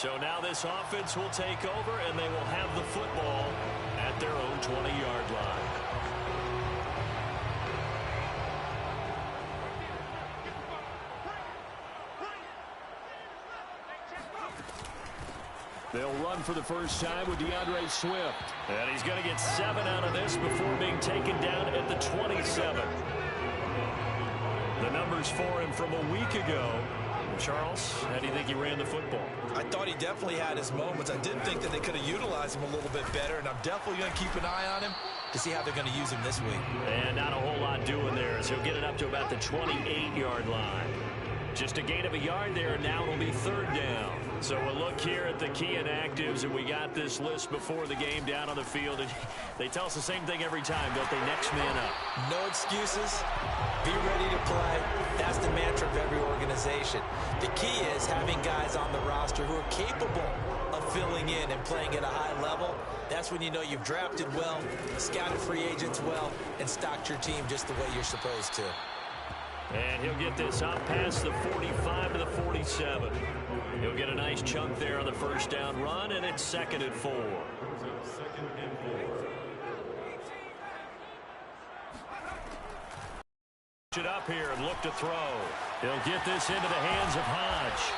So now this offense will take over, and they will have the football at their own 20-yard line. They'll run for the first time with DeAndre Swift. And he's going to get 7 out of this before being taken down at the 27. The numbers for him from a week ago. Charles, how do you think he ran the football? I thought he definitely had his moments. I did think that they could have utilized him a little bit better, and I'm definitely going to keep an eye on him to see how they're going to use him this week. And not a whole lot doing there, as he'll get it up to about the 28-yard line. Just a gain of a yard there, and now it'll be 3rd down. So we'll look here at the key inactives, and we got this list before the game down on the field. And they tell us the same thing every time, don't they? Next man up. No excuses. Be ready to play. That's the mantra of every organization. The key is having guys on the roster who are capable of filling in and playing at a high level. That's when you know you've drafted well, scouted free agents well, and stocked your team just the way you're supposed to. And he'll get this up past the 45 to the 47. He'll get a nice chunk there on the first down run, and it's 2nd and 4. It up here and look to throw. He'll get this into the hands of Hodge.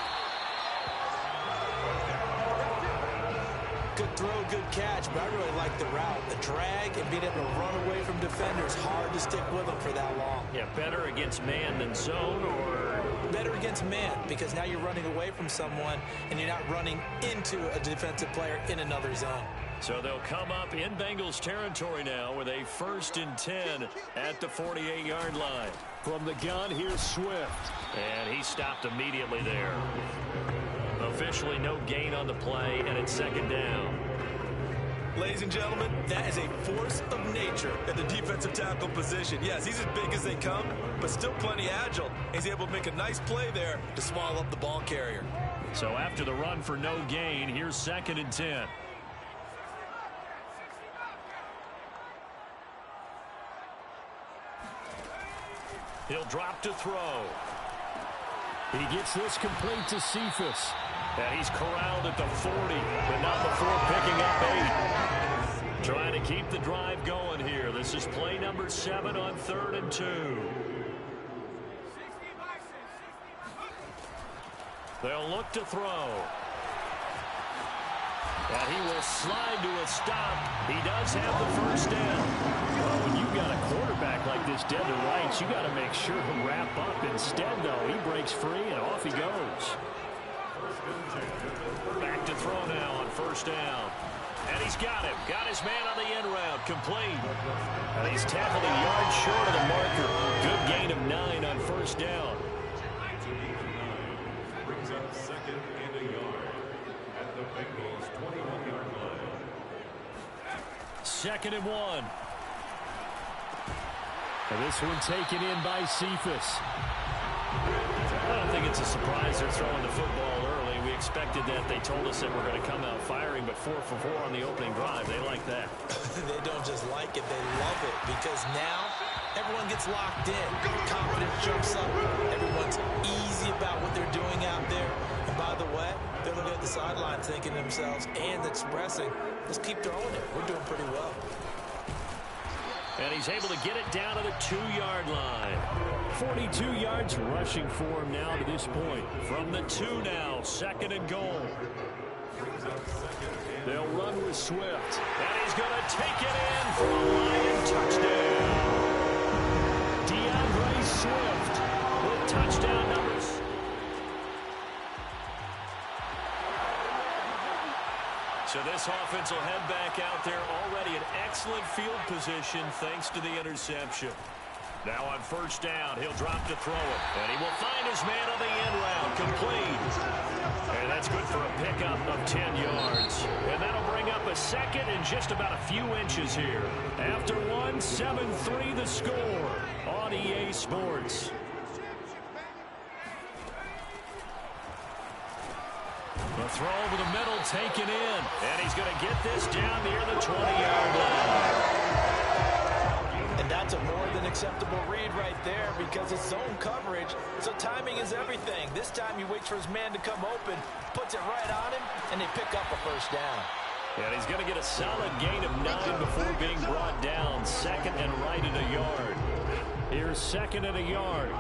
Good throw, good catch, but I really like the route. The drag and being able to run away from defenders, hard to stick with them for that long. Yeah, better against man than zone, or? Better against man, because now you're running away from someone and you're not running into a defensive player in another zone. So they'll come up in Bengals territory now with a 1st and 10 at the 48-yard line. From the gun, here's Swift. And he stopped immediately there. Officially no gain on the play, and it's 2nd down. Ladies and gentlemen, that is a force of nature at the defensive tackle position. Yes, he's as big as they come, but still plenty agile. He's able to make a nice play there to swallow up the ball carrier. So after the run for no gain, here's 2nd and 10. He'll drop to throw. He gets this complete to Cephas. And he's corralled at the 40, but not before picking up 8. Trying to keep the drive going here. This is play number 7 on 3rd and 2. They'll look to throw. And he will slide to a stop. He does have the first down. Well, when you've got a quarterback like this dead to rights, you got to make sure to wrap up. Instead, though, he breaks free and off he goes. Back to throw now on 1st down. And he's got him. Got his man on the end route. Complete. And he's tackled a yard short of the marker. Good gain of 9 on 1st down. Brings up 2nd and a yard at the Bengals 21-yard line. 2nd and 1. And this one taken in by Cephas. I don't think it's a surprise they're throwing the football early. We expected that. They told us that we're going to come out firing, but 4 for 4 on the opening drive. They like that. They don't just like it, they love it, because now everyone gets locked in. Confidence jumps up. Everyone's easy about what they're doing out there. And by the way, they're looking at the sideline thinking to themselves and expressing, let's keep throwing it. We're doing pretty well. And he's able to get it down to the 2-yard line. 42 yards rushing for him now to this point. From the 2 now, 2nd and goal. They'll run with Swift. And he's going to take it in for a Lion touchdown. DeAndre Swift with touchdown numbers. So this offense will head back out there, already in excellent field position thanks to the interception. Now on 1st down, he'll drop to throw it. And he will find his man on the end route, complete. And that's good for a pickup of 10 yards. And that'll bring up a 2nd and just about a few inches here. After 1, 7-3 the score on EA Sports. The throw over the middle taken in. And he's going to get this down near the 20-yard line. And that's a more than acceptable read right there because it's zone coverage, so timing is everything. This time he waits for his man to come open, puts it right on him, and they pick up a first down. And he's going to get a solid gain of 9 before being brought down. Second and right at a yard. Here's second and a yard.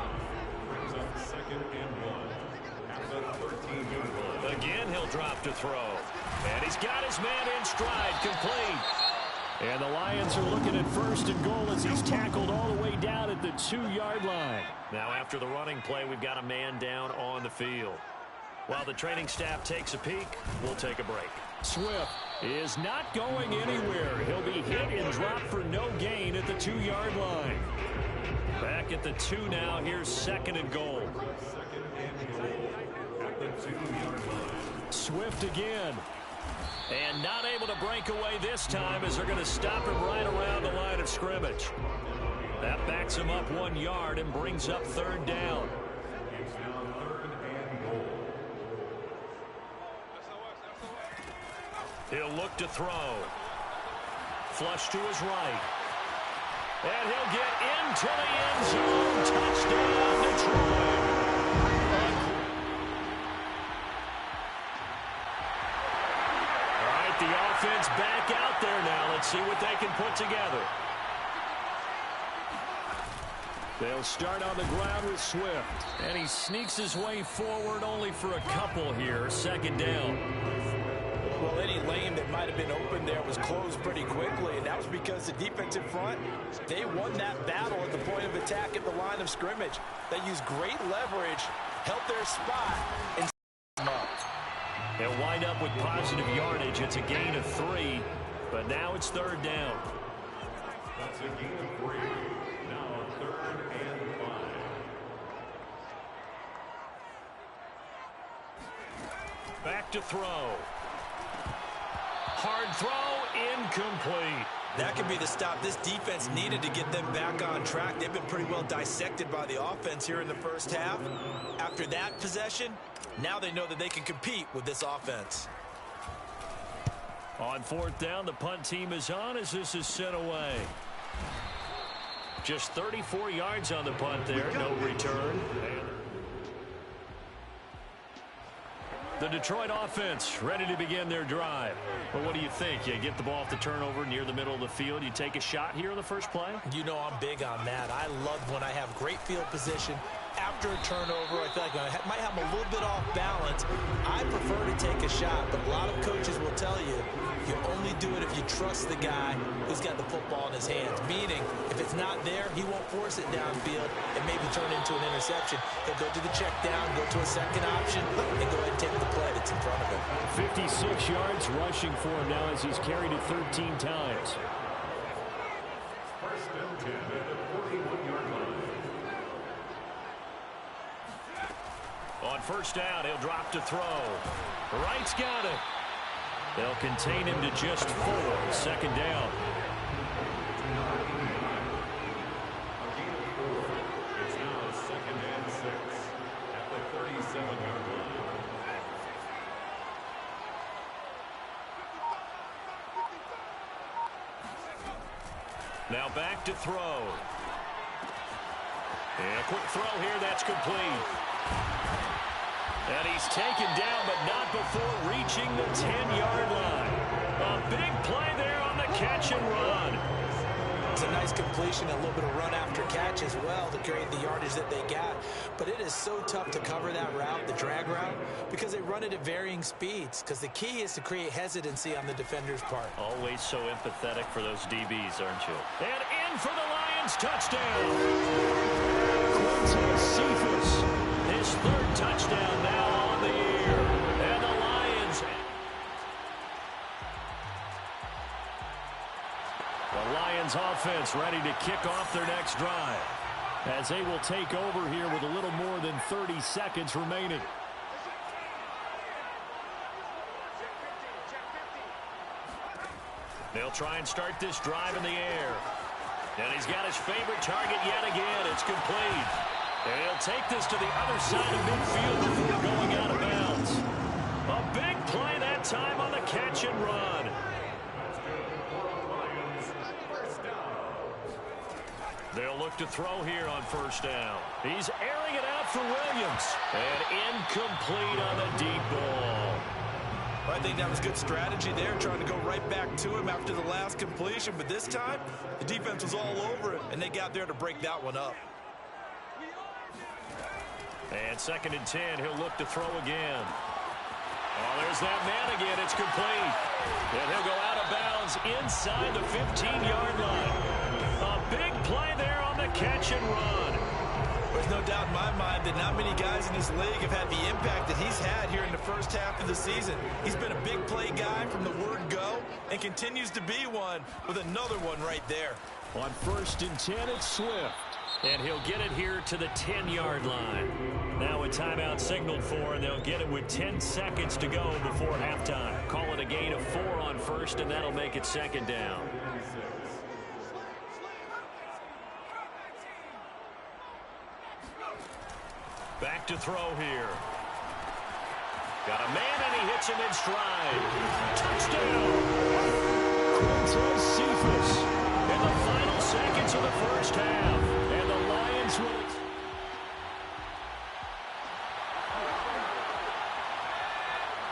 Brings up second and 1 at the 13-yard line. Again, he'll drop to throw. And he's got his man in stride, complete. And the Lions are looking at first and goal as he's tackled all the way down at the 2-yard line. Now, after the running play, we've got a man down on the field. While the training staff takes a peek, we'll take a break. Swift is not going anywhere. He'll be hit and dropped for no gain at the 2-yard line. Back at the 2 now. Here's second and goal. Second and goal at the 2-yard line. Swift again. And not able to break away this time as they're going to stop him right around the line of scrimmage. That backs him up 1 yard and brings up third down. It's now third and goal. He'll look to throw. Flush to his right. And he'll get into the end zone. Touchdown, Detroit. All right, the offense back out there now. Let's see what they can put together. They'll start on the ground with Swift. And he sneaks his way forward only for a couple here. Second down. Well, any lane that might have been open there was closed pretty quickly, and that was because the defensive front, they won that battle at the point of attack at the line of scrimmage. They used great leverage, held their spot, and them up. They'll wind up with positive yardage. It's a gain of 3, but now it's third down. That's a gain of 3. Now third and 5. Back to throw. Hard throw, incomplete. That could be the stop this defense needed to get them back on track. They've been pretty well dissected by the offense here in the first half. After that possession, now they know that they can compete with this offense. On fourth down, the punt team is on as this is sent away. Just 34 yards on the punt there, no return. The Detroit offense ready to begin their drive. But what do you think? You get the ball off the turnover near the middle of the field. You take a shot here in the first play? You know I'm big on that. I love when I have great field position. After a turnover, I feel like I might have a little bit off balance. I prefer to take a shot, but a lot of coaches will tell you, you only do it if you trust the guy who's got the football in his hands. Meaning, if it's not there, he won't force it downfield and maybe turn into an interception. He'll go to the check down, go to a second option, and go ahead and take the play that's in front of him. 56 yards rushing for him now as he's carried it 13 times. First and 10 at the 41-yard line. On first down, he'll drop to throw. Wright's got it. They'll contain him to just 4. Second down. A gain of 4. It's now second and 6 at the 37-yard line. Now back to throw. And a quick throw here, that's complete. And he's taken down, but not before reaching the 10-yard line. A big play there on the catch and run. It's a nice completion, a little bit of run after catch as well to create the yardage that they got. But it is so tough to cover that route, the drag route, because they run it at varying speeds. Because the key is to create hesitancy on the defender's part. Always so empathetic for those DBs, aren't you? And in for the Lions, touchdown. Quinton Cephas, his third touchdown now on the year. And the Lions. The Lions offense ready to kick off their next drive as they will take over here with a little more than 30 seconds remaining. They'll try and start this drive in the air. And he's got his favorite target yet again. It's complete. And he'll take this to the other side of midfield before going out of bounds. A big play that time on the catch and run. They'll look to throw here on first down. He's airing it out for Williams. And incomplete on the deep ball. I think that was good strategy there, trying to go right back to him after the last completion. But this time, the defense was all over it, and they got there to break that one up. And 2nd and 10, he'll look to throw again. Oh, there's that man again. It's complete. And he'll go out of bounds inside the 15-yard line. A big play there on the catch and run. There's no doubt in my mind that not many guys in this league have had the impact that he's had here in the first half of the season. He's been a big play guy from the word go and continues to be one with another one right there. On 1st and 10, it's Swift. And he'll get it here to the 10-yard line. Now a timeout signaled for, and they'll get it with 10 seconds to go before halftime. Call it a gain of 4 on first, and that'll make it 2nd down. Back to throw here. Got a man, and he hits him in stride. Touchdown! Quintez Cephas in the final seconds of the first half. And the Lions will...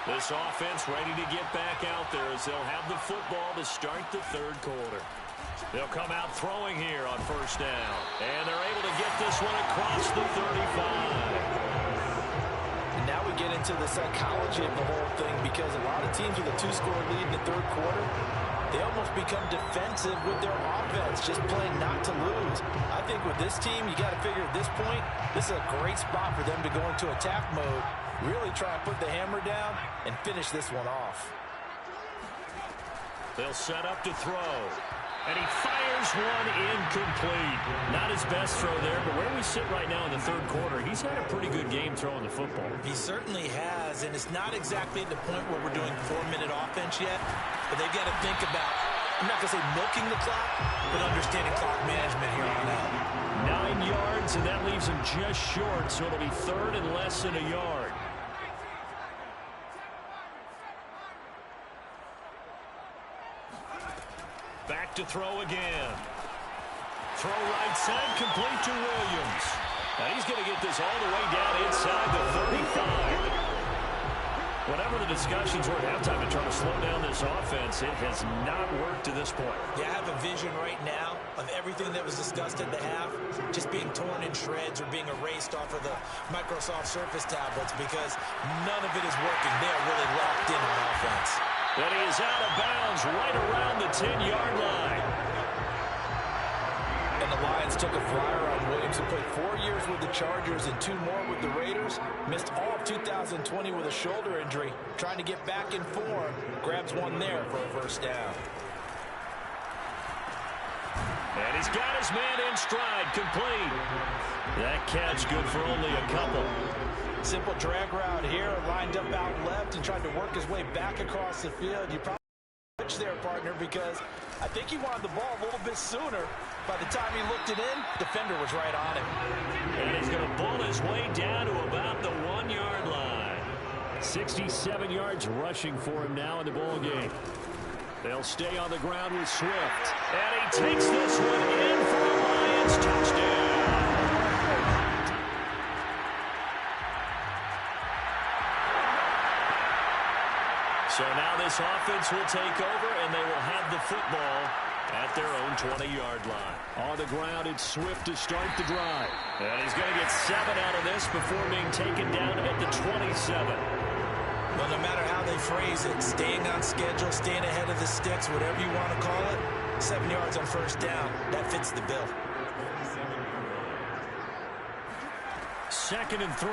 This offense ready to get back out there as they'll have the football to start the 3rd quarter. They'll come out throwing here on first down. And they're able to get this one across the 35. And now we get into the psychology of the whole thing, because a lot of teams with a 2-score lead in the 3rd quarter, they almost become defensive with their offense, just playing not to lose. I think with this team, you got to figure at this point, this is a great spot for them to go into attack mode, really try and put the hammer down and finish this one off. They'll set up to throw. And he fires one incomplete. Not his best throw there, but where we sit right now in the 3rd quarter, he's had a pretty good game throwing the football. He certainly has, and it's not exactly at the point where we're doing 4-minute offense yet, but they've got to think about, I'm not going to say milking the clock, but understanding clock management here on out. 9 yards, and that leaves him just short, so it'll be 3rd and less than a yard. Back to throw again. Throw right side, complete to Williams. And he's going to get this all the way down inside the 35. Whatever the discussions were at halftime to try to slow down this offense, it has not worked to this point. Yeah, I have a vision right now of everything that was discussed at the half just being torn in shreds or being erased off of the Microsoft Surface tablets, because none of it is working. They are really locked in on offense. And he is out of bounds right around the 10-yard line. And the Lions took a flyer on Williams, who played 4 years with the Chargers and 2 more with the Raiders. Missed all of 2020 with a shoulder injury. Trying to get back in form. Grabs one there for a first down. And he's got his man in stride, complete. That catch good for only a couple. Simple drag route here, lined up out left and tried to work his way back across the field. You probably switched there, partner, because I think he wanted the ball a little bit sooner. By the time he looked it in, defender was right on him. And he's going to bull his way down to about the 1-yard line. 67 yards rushing for him now in the ball game. They'll stay on the ground with Swift. And he takes this one in for a Lions touchdown. So now this offense will take over, and they will have the football at their own 20-yard line. On the ground, it's Swift to start the drive. And he's going to get 7 out of this before being taken down at the 27. Well, no matter how they phrase it, staying on schedule, staying ahead of the sticks, whatever you want to call it, 7 yards on first down, that fits the bill. 2nd and 3.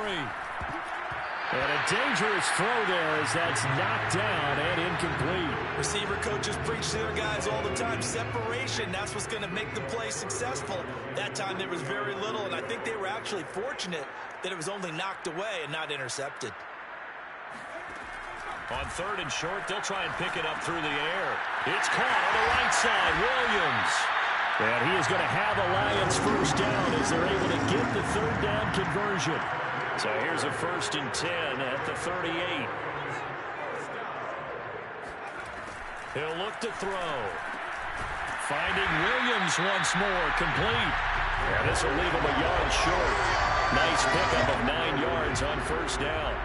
And a dangerous throw there as that's knocked down and incomplete. Receiver coaches preach to their guys all the time. Separation, that's what's going to make the play successful. That time there was very little, and I think they were actually fortunate that it was only knocked away and not intercepted. On 3rd and short, they'll try and pick it up through the air. It's caught on the right side, Williams. And he is going to have a Lions first down as they're able to get the 3rd down conversion. So here's a 1st and 10 at the 38. He'll look to throw. Finding Williams once more, complete. And this will leave him a yard short. Nice pickup of 9 yards on first down.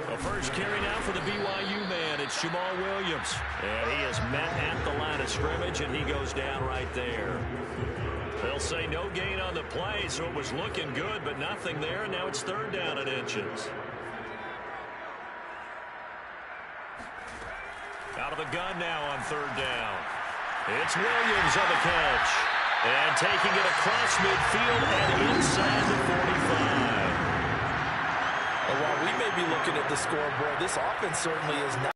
The first carry now for the BYU man. It's Jamal Williams. And he is met at the line of scrimmage, and he goes down right there. They'll say no gain on the play, so it was looking good, but nothing there, and now it's third down and inches. Out of the gun now on third down. It's Williams on the catch. And taking it across midfield and inside the 45. And while we may be looking at the scoreboard, this offense certainly is not.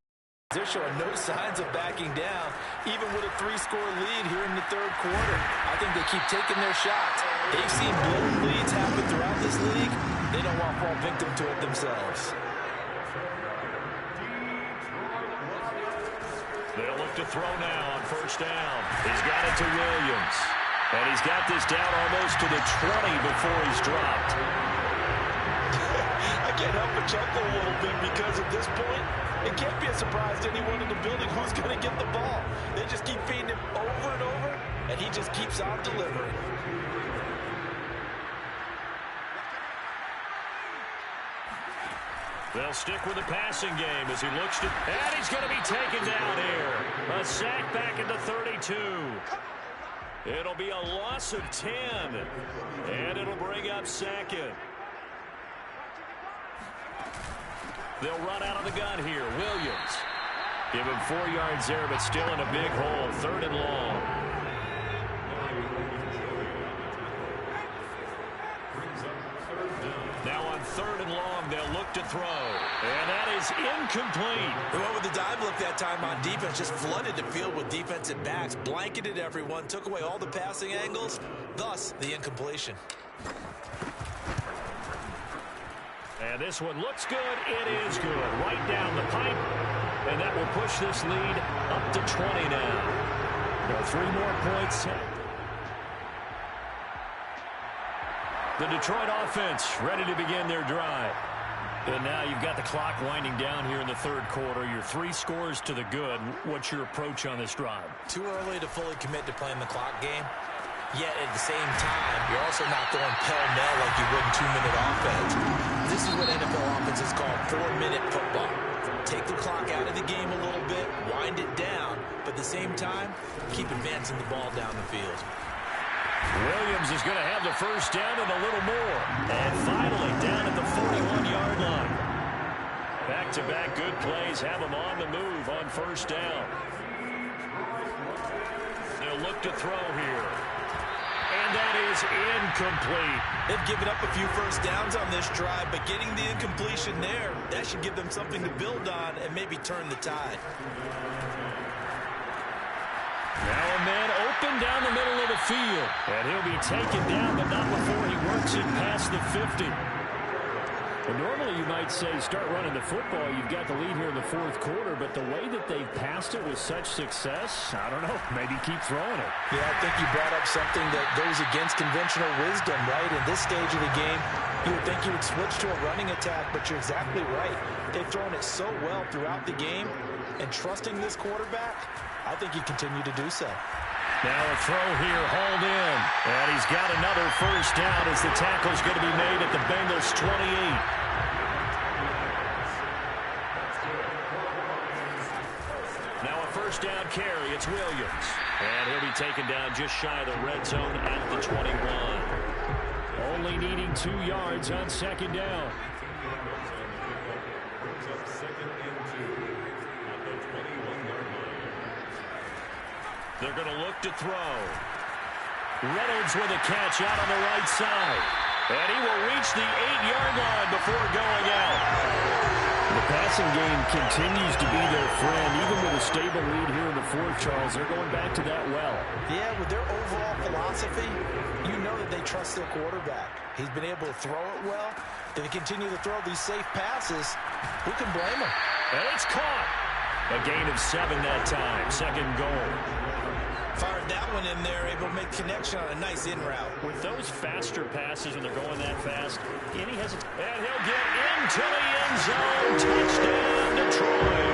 They're showing no signs of backing down, even with a 3-score lead here in the third quarter. I think they keep taking their shots. They've seen blown leads happen throughout this league. They don't want to fall victim to it themselves. They'll look to throw now on first down. He's got it to Williams. And he's got this down almost to the 20 before he's dropped. I can't help but chuckle a little bit because at this point, it can't be a surprise to anyone in the building who's going to get the ball. They just keep feeding him over and over, and he just keeps on delivering. They'll stick with the passing game as he looks to... And he's going to be taken down here. A sack back at the 32. It'll be a loss of 10. And it'll bring up second. They'll run out of the gun here. Williams. Give him 4 yards there, but still in a big hole. Third and long. Now on third and long, they'll look to throw. And that is incomplete. They went with the dive look that time on defense. Just flooded the field with defensive backs. Blanketed everyone. Took away all the passing angles. Thus, the incompletion. And this one looks good. It is good. Right down the pipe. And that will push this lead up to 20 now. There are 3 more points. The Detroit offense ready to begin their drive. And now you've got the clock winding down here in the third quarter. You're 3 scores to the good. What's your approach on this drive? Too early to fully commit to playing the clock game. Yet at the same time, you're also not going pell-mell like you would in 2-minute offense. This is what NFL offenses call 4-minute football. Take the clock out of the game a little bit, wind it down, but at the same time, keep advancing the ball down the field. Williams is going to have the first down and a little more. And finally down at the 41-yard line. Back-to-back good plays have him on the move on first down. They'll look to throw here. And that is incomplete. They've given up a few first downs on this drive, but getting the incompletion there, that should give them something to build on and maybe turn the tide. Now a man open down the middle of the field. And he'll be taken down, but not before he works it past the 50. Well, normally you might say start running the football. You've got the lead here in the fourth quarter, but the way that they've passed it with such success, I don't know, maybe keep throwing it. Yeah, I think you brought up something that goes against conventional wisdom, right? In this stage of the game, you would think you would switch to a running attack, but you're exactly right. They've thrown it so well throughout the game, and trusting this quarterback, I think you continue to do so. Now a throw here, hauled in. And he's got another first down as the tackle's going to be made at the Bengals' 28. Now a first down carry. It's Williams. And he'll be taken down just shy of the red zone at the 21. Only needing 2 yards on second down. They're going to look to throw. Reynolds with a catch out on the right side. And he will reach the 8-yard line before going out. The passing game continues to be their friend. Even with a stable lead here in the fourth, Charles, they're going back to that well. Yeah, with their overall philosophy, you know that they trust their quarterback. He's been able to throw it well. If they continue to throw these safe passes, who can blame them? And it's caught. A gain of 7 that time. Second goal. Fired that one in there, able to make connection on a nice in route. With those faster passes when they're going that fast, and he has, and he'll get into the end zone. Touchdown, Detroit.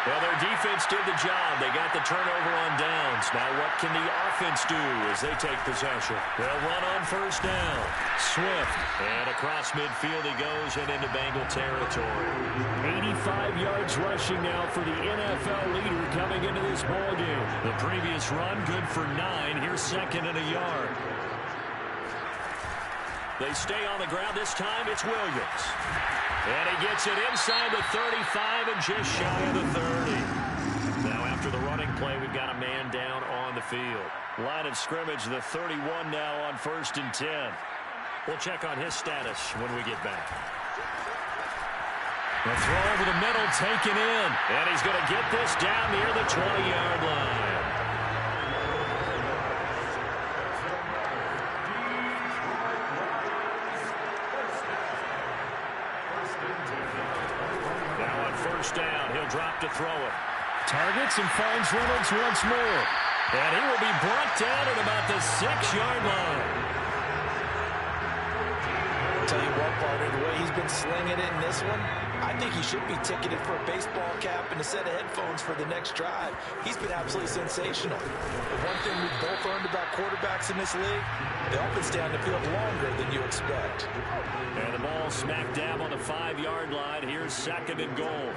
Well, their defense did the job. They got the turnover on downs. Now what can the offense do as they take possession? They'll run on first down. Swift. And across midfield he goes and into Bengal territory. 85 yards rushing now for the NFL leader coming into this ballgame. The previous run good for 9. Here's second and a yard. They stay on the ground. This time it's Williams. And he gets it inside the 35 and just shy of the 30. Now after the running play, we've got a man down on the field. Line of scrimmage, the 31 now on 1st and 10. We'll check on his status when we get back. The throw over the middle, taken in. And he's going to get this down near the 20-yard line. Down. He'll drop to throw it. Targets and finds Reynolds once more. And he will be brought down at about the 6-yard line. I'll tell you what, partner, the way he's been slinging it in this one, I think he should be ticketed for a baseball cap and a set of headphones for the next drive. He's been absolutely sensational. The one thing we've both learned about quarterbacks in this league, they often stay on the field longer than you expect. And the ball smack dab on the 5-yard line. Here's second and goal.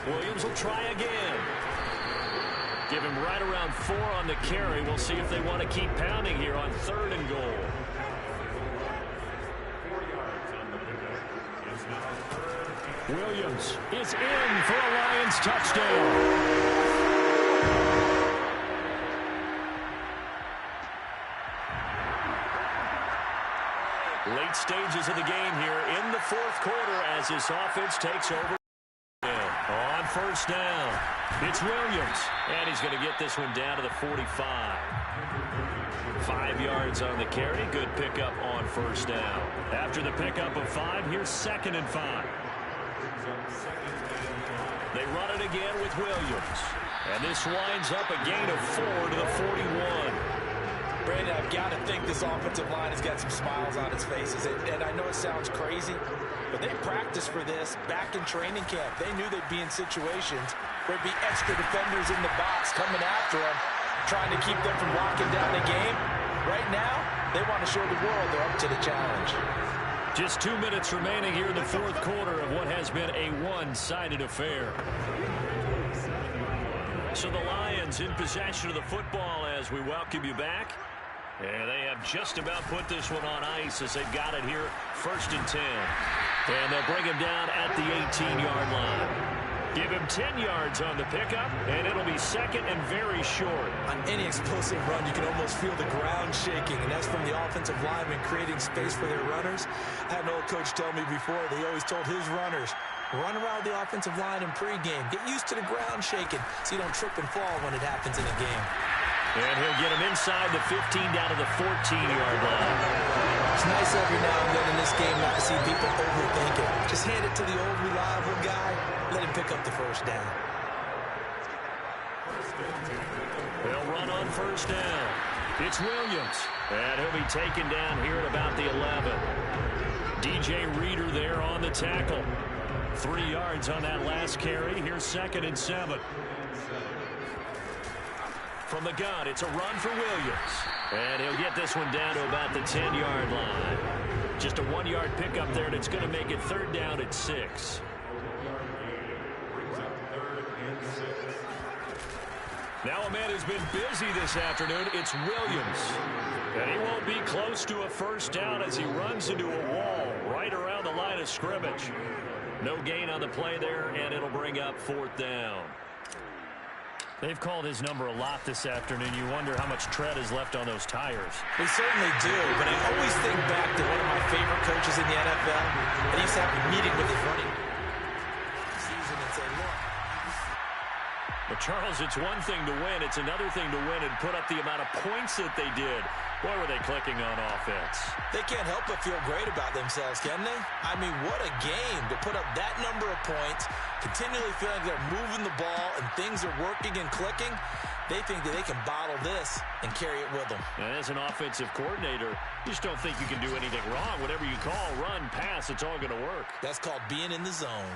Williams will try again. Give him right around 4 on the carry. We'll see if they want to keep pounding here on 3rd and goal. Williams is in for a Lions touchdown. Late stages of the game here in the 4th quarter as this offense takes over. On first down, it's Williams, and he's going to get this one down to the 45. 5 yards on the carry. Good pickup on first down. After the pickup of 5, here's 2nd and 5. They run it again with Williams. And this winds up a gain of 4 to the 41. Brandon, I've got to think this offensive line has got some smiles on its faces. And I know it sounds crazy, but they practiced for this back in training camp. They knew they'd be in situations where there'd be extra defenders in the box coming after them, trying to keep them from locking down the game. Right now, they want to show the world they're up to the challenge. Just 2 minutes remaining here in the 4th quarter of what has been a one-sided affair. So the Lions in possession of the football as we welcome you back. And they have just about put this one on ice as they've got it here, 1st and 10. And they'll bring him down at the 18-yard line. Give him 10 yards on the pickup, and it'll be 2nd and very short. On any explosive run, you can almost feel the ground shaking, and that's from the offensive linemen creating space for their runners. I had an old coach tell me before, they always told his runners, run around the offensive line in pregame. Get used to the ground shaking so you don't trip and fall when it happens in a game. And he'll get him inside the 15 down to the 14-yard line. It's nice every now and then in this game not to see people overthink it. Just hand it to the old reliable guy. Let him pick up the first down. They'll run on first down. It's Williams. And he'll be taken down here at about the 11. DJ Reader there on the tackle. 3 yards on that last carry. Here's 2nd and 7. From the gun, it's a run for Williams. And he'll get this one down to about the 10-yard line. Just a 1-yard pickup there, and it's going to make it 3rd down at 6. Now a man who's been busy this afternoon, it's Williams. And he won't be close to a first down as he runs into a wall right around the line of scrimmage. No gain on the play there, and it'll bring up 4th down. They've called his number a lot this afternoon. You wonder how much tread is left on those tires. We certainly do, but I always think back to one of my favorite coaches in the NFL, and he used to have a meeting with his running season and say, look. But Charles, it's one thing to win. It's another thing to win and put up the amount of points that they did. Boy, were they clicking on offense. They can't help but feel great about themselves, can they? I mean, what a game to put up that number of points, continually feeling like they're moving the ball and things are working and clicking. They think that they can bottle this and carry it with them. And as an offensive coordinator, you just don't think you can do anything wrong. Whatever you call, run, pass, it's all going to work. That's called being in the zone.